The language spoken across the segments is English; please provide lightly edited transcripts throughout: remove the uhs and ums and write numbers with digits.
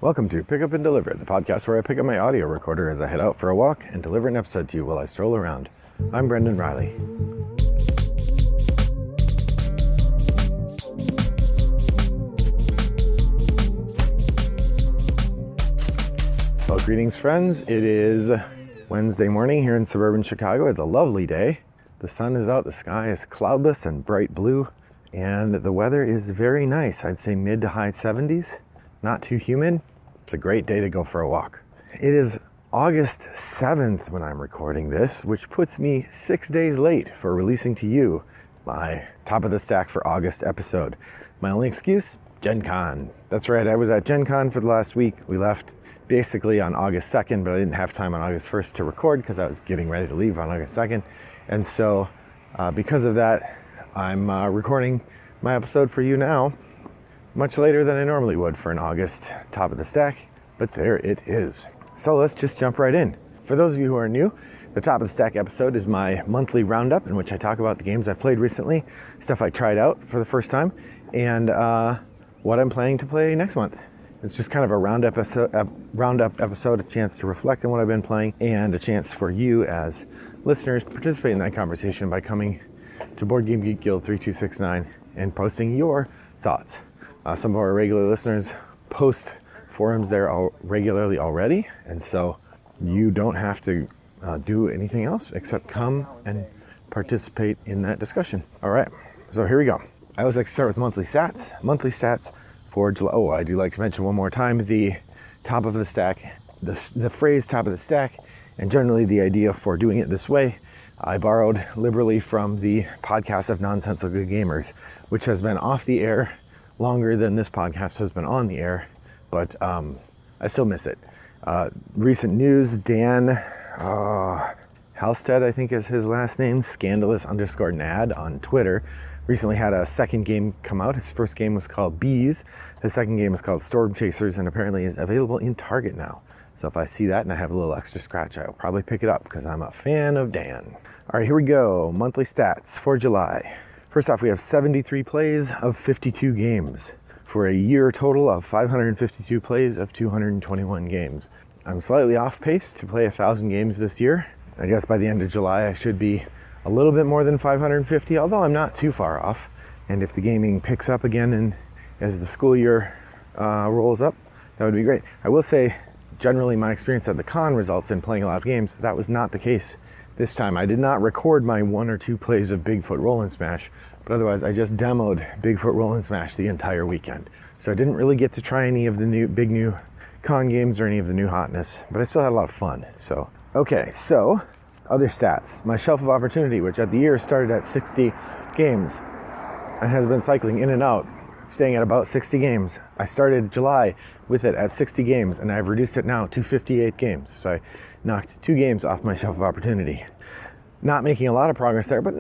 Welcome to Pick Up and Deliver, the podcast where I pick up my audio recorder as I head out for a walk and deliver an episode to you while I stroll around. I'm Brendan Riley. Well, greetings friends. It is Wednesday morning here in suburban Chicago. It's a lovely day. The sun is out, the sky is cloudless and bright blue, and the weather is very nice. I'd say mid to high 70s. Not too humid. It's a great day to go for a walk. It is August 7th when I'm recording this, which puts me 6 days late for releasing to you my top of the stack for August episode. My only excuse? Gen Con. That's right, I was at Gen Con for the last week. We left basically on August 2nd, but I didn't have time on August 1st to record because I was getting ready to leave on August 2nd. And so because of that, I'm recording my episode for you now, much later than I normally would for an August top of the stack, but there it is. So let's just jump right in. For those of you who are new, the top of the stack episode is my monthly roundup in which I talk about the games I've played recently, stuff I tried out for the first time, and what I'm planning to play next month. It's just kind of a roundup episode, a chance to reflect on what I've been playing, and a chance for you as listeners to participate in that conversation by coming to Board Game Geek Guild 3269 and posting your thoughts. Some of our regular listeners post forums there regularly already, and so you don't have to do anything else except come and participate in that discussion. All right, so here we go. I always like to start with monthly stats. Monthly stats for July. Oh, I do like to mention one more time the top of the stack, the phrase top of the stack, and generally the idea for doing it this way. I borrowed liberally from the podcast of Nonsensical Gamers, which has been off the air longer than this podcast has been on the air, but I still miss it. Recent news, Dan Halstead, I think is his last name, scandalous_nad on Twitter, recently had a second game come out. His first game was called Bees. His second game is called Storm Chasers and apparently is available in Target now. So if I see that and I have a little extra scratch, I'll probably pick it up because I'm a fan of Dan. All right, here we go. Monthly stats for July. First off, we have 73 plays of 52 games for a year total of 552 plays of 221 games. I'm slightly off pace to play 1,000 games this year. I guess by the end of July, I should be a little bit more than 550, although I'm not too far off. And if the gaming picks up again and as the school year rolls up, that would be great. I will say, generally my experience at the con results in playing a lot of games, that was not the case this time. I did not record my 1 or 2 plays of Bigfoot Roll and Smash, but otherwise I just demoed Bigfoot Roll and Smash the entire weekend. So I didn't really get to try any of the big new con games or any of the new hotness, but I still had a lot of fun. So, okay, so other stats. My shelf of opportunity, which at the year started at 60 games and has been cycling in and out, staying at about 60 games. I started July with it at 60 games and I've reduced it now to 58 games. So I knocked 2 games off my shelf of opportunity. Not making a lot of progress there, but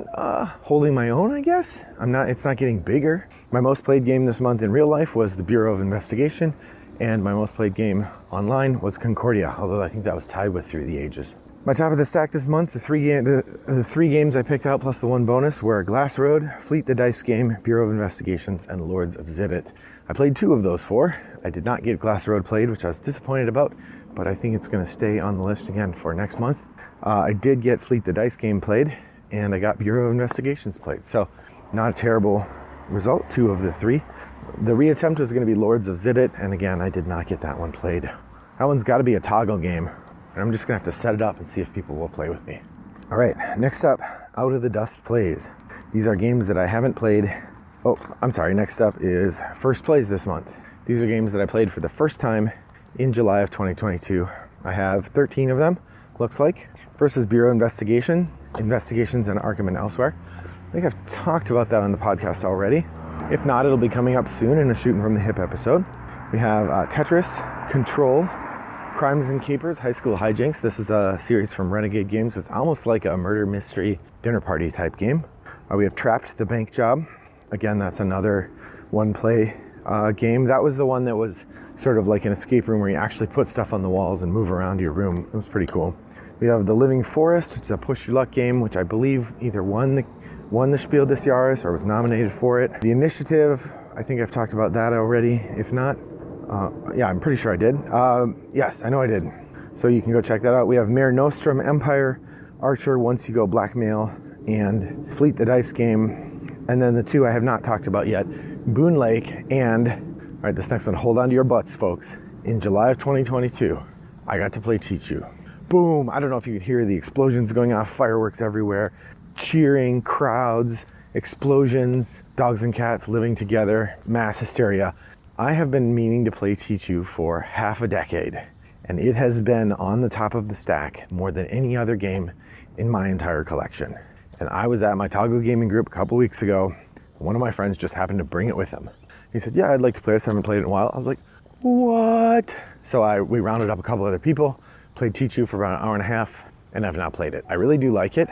holding my own, I guess. It's not getting bigger. My most played game this month in real life was the Bureau of Investigation, and my most played game online was Concordia, although I think that was tied with Through the Ages. My top of the stack this month, the three games I picked out plus the 1 bonus were Glass Road, Fleet the Dice Game, Bureau of Investigations, and Lords of Ziddit. I played 2 of those 4. I did not get Glass Road played, which I was disappointed about, but I think it's going to stay on the list again for next month. I did get Fleet the Dice Game played, and I got Bureau of Investigations played. So not a terrible result, 2 of the 3. The reattempt was going to be Lords of Ziddit, and again, I did not get that one played. That one's got to be a toggle game, and I'm just going to have to set it up and see if people will play with me. All right, next up, Out of the Dust plays. These are games that I haven't played. Oh, I'm sorry, next up is First Plays this month. These are games that I played for the first time in July of 2022. I have 13 of them, looks like. First is Bureau Investigations in Arkham and Elsewhere. I think I've talked about that on the podcast already. If not, it'll be coming up soon in a Shooting from the Hip episode. We have Tetris, Control, Crimes and Capers, High School Hijinks. This is a series from Renegade Games. It's almost like a murder mystery dinner party type game. We have Trapped, the Bank Job. Again, that's another 1-play game. That was the one that was sort of like an escape room where you actually put stuff on the walls and move around your room. It was pretty cool. We have The Living Forest, which is a push your luck game, which I believe either won the Spiel des Jahres or was nominated for it. The Initiative, I think I've talked about that already. If not, Yeah, I'm pretty sure I did. Yes, I know I did. So you can go check that out. We have Mare Nostrum, Empire, Archer, Once You Go, Blackmail, and Fleet the Dice game. And then the two I have not talked about yet, Boon Lake and, all right, this next one, hold on to your butts, folks. In July of 2022, I got to play Teach You. Boom, I don't know if you could hear the explosions going off, fireworks everywhere, cheering, crowds, explosions, dogs and cats living together, mass hysteria. I have been meaning to play Teach You for half a decade, and it has been on the top of the stack more than any other game in my entire collection. And I was at my Toggle Gaming group a couple weeks ago. One of my friends just happened to bring it with him. He said, yeah, I'd like to play this. I haven't played it in a while. I was like, what? So we rounded up a couple other people, played Teach You for about an hour and a half, and I've now played it. I really do like it.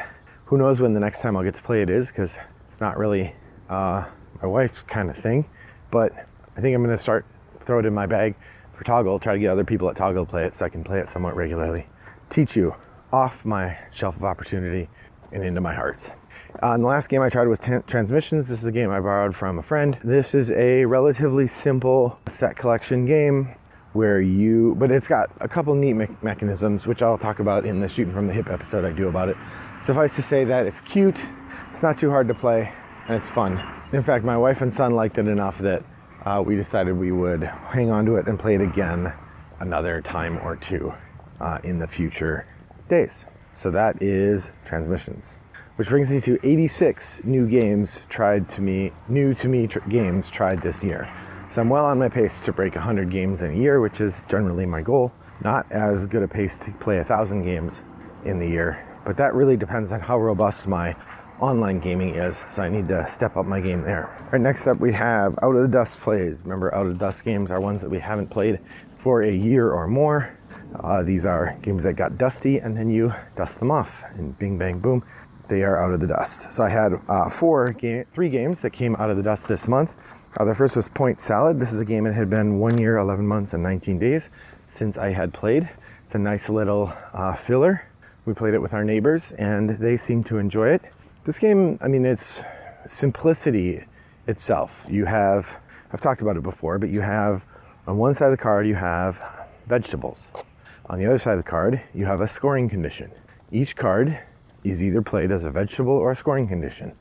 Who knows when the next time I'll get to play it is, because it's not really my wife's kind of thing. But I think I'm going to throw it in my bag for Toggle, try to get other people at Toggle to play it so I can play it somewhat regularly. Teach You, off my shelf of opportunity and into my heart. And the last game I tried was Transmissions. This is a game I borrowed from a friend. This is a relatively simple set collection game but it's got a couple neat mechanisms, which I'll talk about in the Shooting from the Hip episode I do about it. Suffice to say that it's cute, it's not too hard to play, and it's fun. In fact, my wife and son liked it enough that we decided we would hang on to it and play it again another time or two in the future days. So that is Transmissions, which brings me to 86 new games tried this year. So I'm well on my pace to break 100 games in a year, which is generally my goal. Not as good a pace to play 1,000 games in the year, but that really depends on how robust my online gaming is, so I need to step up my game there. All right, next up we have Out of the Dust plays. Remember, Out of the Dust games are ones that we haven't played for a year or more. These are games that got dusty and then you dust them off, and bing, bang, boom, they are out of the dust. So I had 3 games that came out of the dust this month. The first was Point Salad. This is a game that had been 1 year, 11 months, and 19 days since I had played. It's a nice little filler. We played it with our neighbors, and they seemed to enjoy it. This game, I mean, it's simplicity itself. I've talked about it before, but you have, on one side of the card, you have vegetables. On the other side of the card, you have a scoring condition. Each card is either played as a vegetable or a scoring condition.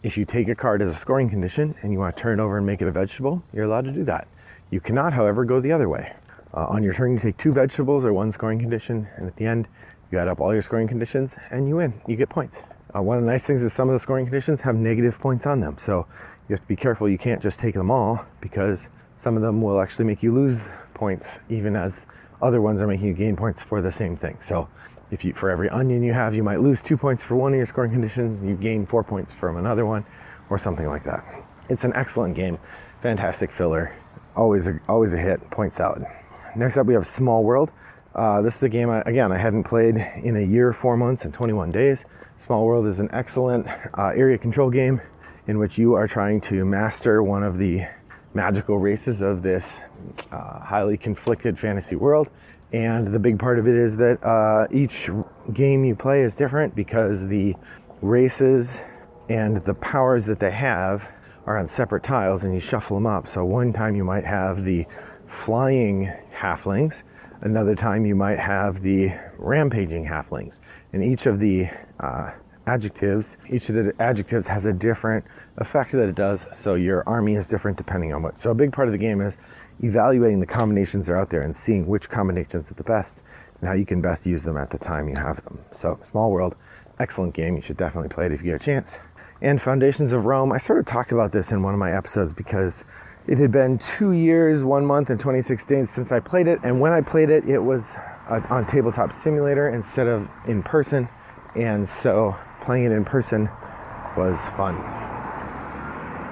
If you take a card as a scoring condition and you want to turn it over and make it a vegetable, you're allowed to do that. You cannot, however, go the other way. On your turn, you take 2 vegetables or 1 scoring condition, and at the end, you add up all your scoring conditions and you win. You get points. One of the nice things is some of the scoring conditions have negative points on them, so you have to be careful. You can't just take them all, because some of them will actually make you lose points, even as other ones are making you gain points for the same thing. So for every onion you have, you might lose 2 points for one of your scoring conditions, you gain 4 points from another one, or something like that. It's an excellent game, fantastic filler, always a hit. Point Salad. Next up we have Small World. This is a game I hadn't played in a year, 4 months, and 21 days. Small World is an excellent area control game in which you are trying to master one of the magical races of this highly conflicted fantasy world. And the big part of it is that each game you play is different, because the races and the powers that they have are on separate tiles, and you shuffle them up. So one time you might have the flying halflings, another time you might have the rampaging halflings. And each of the adjectives has a different effect that it does, so your army is different depending on what. So a big part of the game is evaluating the combinations that are out there and seeing which combinations are the best and how you can best use them at the time you have them. So Small World, excellent game. You should definitely play it if you get a chance. And Foundations of Rome. I sort of talked about this in one of my episodes because it had been 2 years, 1 month, and 26 days since I played it. And when I played it, it was on Tabletop Simulator instead of in person. And so playing it in person was fun.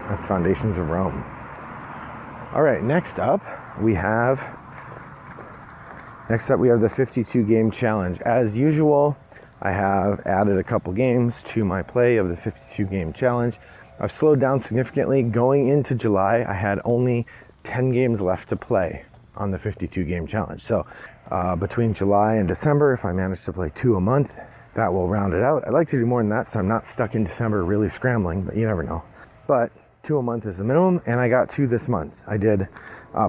That's Foundations of Rome. All right, next up we have the 52 game challenge. As usual, I have added a couple games to my play of the 52 game challenge. I've slowed down significantly. Going into July, I had only 10 games left to play on the 52 game challenge. So between July and December, if I manage to play 2 a month, that will round it out. I'd like to do more than that, so I'm not stuck in December really scrambling, but you never know. But 2 a month is the minimum, and I got 2 this month. I did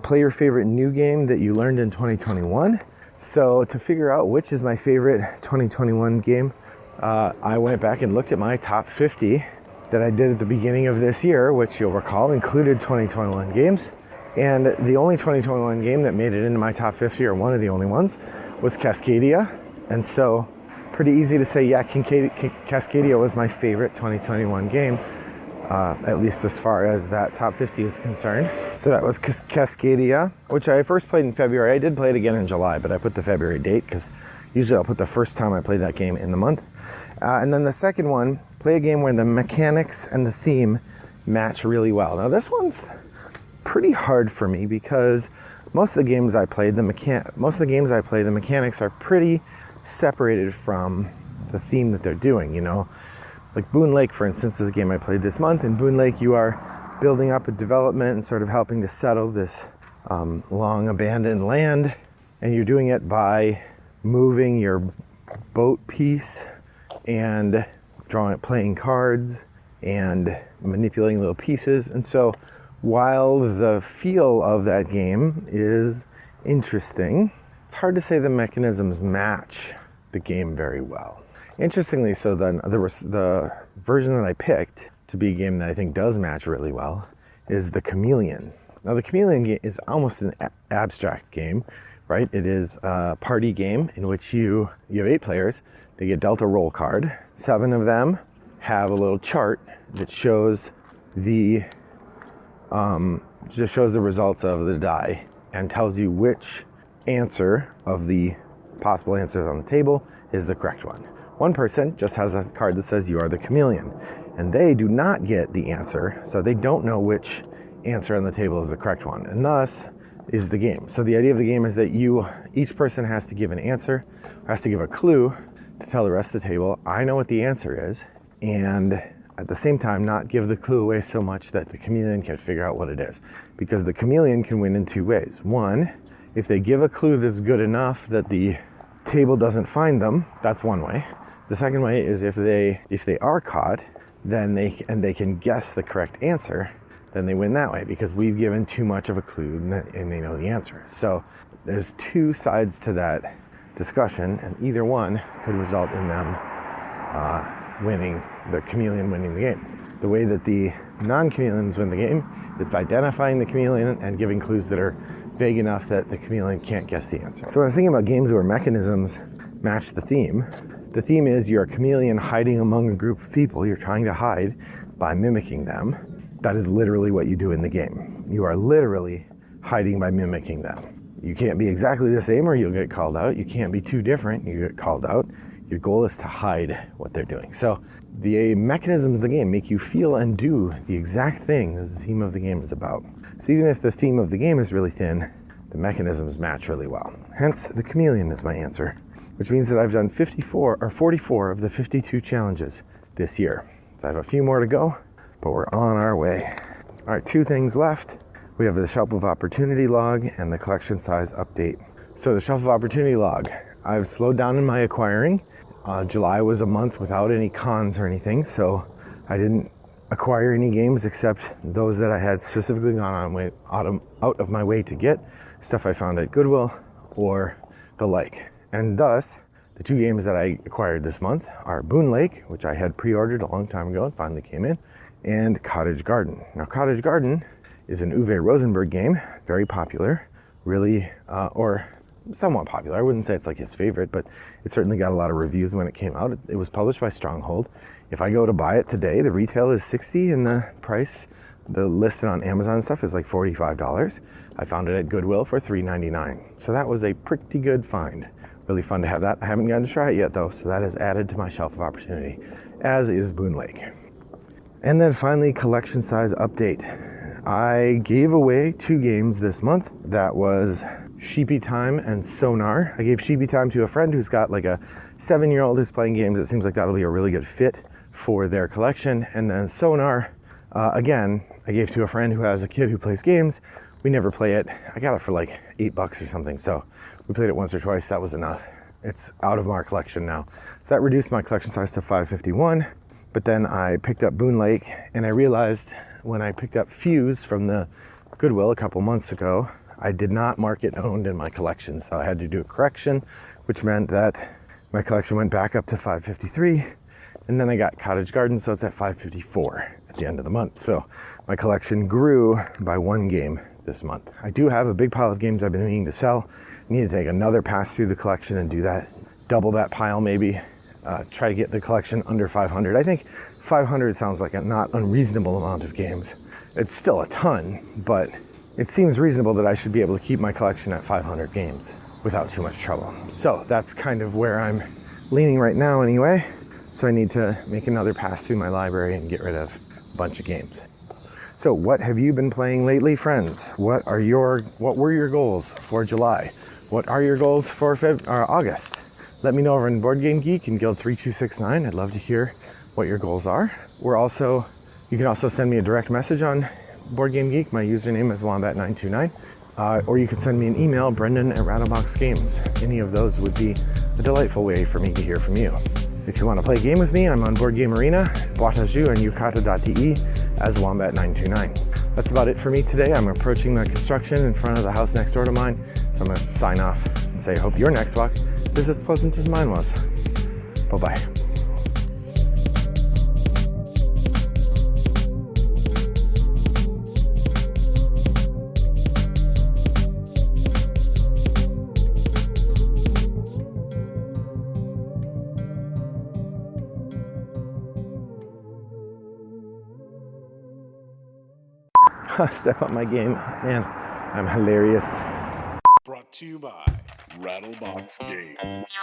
play your favorite new game that you learned in 2021. So to figure out which is my favorite 2021 game, I went back and looked at my top 50 that I did at the beginning of this year, which you'll recall included 2021 games. And the only 2021 game that made it into my top 50, or one of the only ones, was Cascadia. And so pretty easy to say, yeah, Cascadia was my favorite 2021 game, at least as far as that top 50 is concerned. So that was Cascadia, which I first played in February. I did play it again in July, but I put the February date because usually I'll put the first time I played that game in the month. And then the second one, play a game where the mechanics and the theme match really well. Now this one's pretty hard for me because most of the games I play, the mechanics are pretty separated from the theme that they're doing, you know. Like Boon Lake, for instance, is a game I played this month. In Boon Lake, you are building up a development and sort of helping to settle this long abandoned land, and you're doing it by moving your boat piece and playing cards and manipulating little pieces. And so while the feel of that game is interesting, it's hard to say the mechanisms match the game very well. Interestingly, so then there was the version that I picked to be a game that I think does match really well is the Chameleon. Now the Chameleon game is almost an abstract game, right? It is a party game in which you have 8 players. They get dealt a roll card. 7 of them have a little chart that shows the results of the die and tells you which answer of the possible answers on the table is the correct one. One person just has a card that says you are the chameleon, and they do not get the answer, so they don't know which answer on the table is the correct one, and thus is the game. So the idea of the game is that each person has to give an answer, has to give a clue to tell the rest of the table, I know what the answer is, and at the same time not give the clue away so much that the chameleon can figure out what it is. Because the chameleon can win in 2 ways. One, if they give a clue that's good enough that the table doesn't find them, that's one way. The second way is if they are caught, then they can guess the correct answer, then they win that way because we've given too much of a clue and they know the answer. So there's 2 sides to that discussion, and either one could result in them the chameleon winning the game. The way that the non-chameleons win the game is by identifying the chameleon and giving clues that are vague enough that the chameleon can't guess the answer. So when I was thinking about games where mechanisms match the theme is you're a chameleon hiding among a group of people. You're trying to hide by mimicking them. That is literally what you do in the game. You are literally hiding by mimicking them. You can't be exactly the same or you'll get called out. You can't be too different, you get called out. Your goal is to hide what they're doing. So the mechanisms of the game make you feel and do the exact thing that the theme of the game is about. So even if the theme of the game is really thin, the mechanisms match really well. Hence, the chameleon is my answer, which means that I've done 44 of the 52 challenges this year. So I have a few more to go, but we're on our way. All right, 2 things left. We have the Shelf of Opportunity log and the collection size update. So the Shelf of Opportunity log, I've slowed down in my acquiring. July was a month without any cons or anything, so I didn't acquire any games except those that I had specifically gone out of my way to get, stuff I found at Goodwill or the like. And thus, the 2 games that I acquired this month are Boon Lake, which I had pre-ordered a long time ago and finally came in, and Cottage Garden. Now, Cottage Garden is an Uwe Rosenberg game, very popular, really, or somewhat popular. I wouldn't say it's like his favorite, but it certainly got a lot of reviews when it came out. It was published by Stronghold. If I go to buy it today, the retail is $60 and the price, the listed on Amazon stuff is like $45. I found it at Goodwill for $3.99. So that was a pretty good find. Really fun to have that. I haven't gotten to try it yet though, so that is added to my Shelf of Opportunity, as is Boon Lake. And then finally, collection size update. I gave away 2 games this month. That was Sheepy Time and Sonar. I gave Sheepy Time to a friend who's got like a 7-year-old who's playing games. It seems like that'll be a really good fit for their collection. And then Sonar, again, I gave to a friend who has a kid who plays games. We never play it. I got it for like $8 or something. So we played it once or twice. That was enough. It's out of our collection now. So that reduced my collection size to 551. But then I picked up Boon Lake and I realized when I picked up Fuse from the Goodwill a couple months ago, I did not mark it owned in my collection, so I had to do a correction, which meant that my collection went back up to 553, and then I got Cottage Garden, so it's at 554 at the end of the month. So my collection grew by 1 game this month. I do have a big pile of games I've been meaning to sell. I need to take another pass through the collection and do that, double that pile maybe, try to get the collection under 500. I think 500 sounds like a not unreasonable amount of games. It's still a ton, but it seems reasonable that I should be able to keep my collection at 500 games without too much trouble. So that's kind of where I'm leaning right now anyway. So I need to make another pass through my library and get rid of a bunch of games. So what have you been playing lately, friends? What were your goals for July? What are your goals for August? Let me know over in Board Game Geek and Guild 3269. I'd love to hear what your goals are. You can also send me a direct message on Board Game Geek. My username is Wombat929. Or you can send me an email, Brendan@Rattlebox Games. Any of those would be a delightful way for me to hear from you. If you want to play a game with me, I'm on Board Game Arena, Boitajou, and Yucata.de as Wombat929. That's about it for me today. I'm approaching the construction in front of the house next door to mine, so I'm going to sign off and say I hope your next walk is as pleasant as mine was. Bye-bye. Step up my game. Man, I'm hilarious. Brought to you by Rattlebox Games.